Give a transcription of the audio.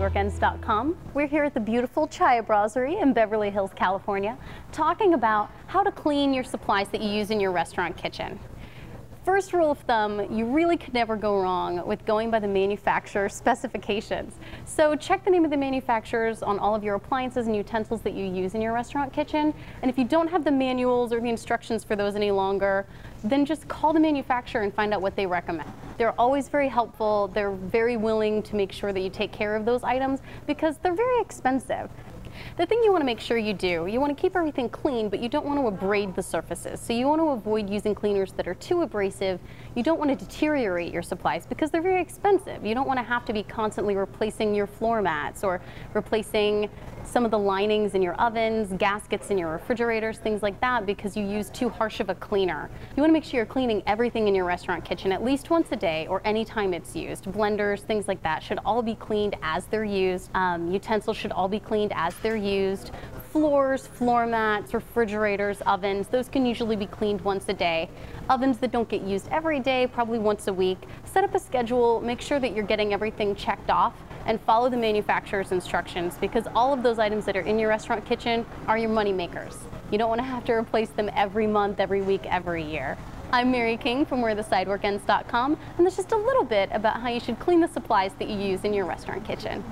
sideworkends.com. We're here at the beautiful Chaya Brasserie in Beverly Hills, California, talking about how to clean your supplies that you use in your restaurant kitchen. First rule of thumb, you really could never go wrong with going by the manufacturer's specifications. So check the name of the manufacturers on all of your appliances and utensils that you use in your restaurant kitchen. And if you don't have the manuals or the instructions for those any longer, then just call the manufacturer and find out what they recommend. They're always very helpful. They're very willing to make sure that you take care of those items because they're very expensive. The thing you want to make sure you do, you want to keep everything clean, but you don't want to abrade the surfaces. So you want to avoid using cleaners that are too abrasive. You don't want to deteriorate your supplies because they're very expensive. You don't want to have to be constantly replacing your floor mats or replacing some of the linings in your ovens, gaskets in your refrigerators, things like that, because you use too harsh of a cleaner. You want to make sure you're cleaning everything in your restaurant kitchen at least once a day or any time it's used. Blenders, things like that should all be cleaned as they're used. Utensils should all be cleaned as they're used. Floors, floor mats, refrigerators, ovens, those can usually be cleaned once a day. Ovens that don't get used every day, probably once a week. Set up a schedule, make sure that you're getting everything checked off, and follow the manufacturer's instructions because all of those items that are in your restaurant kitchen are your money makers. You don't want to have to replace them every month, every week, every year. I'm Mary King from WhereTheSideWorkEnds.com, and that's just a little bit about how you should clean the supplies that you use in your restaurant kitchen.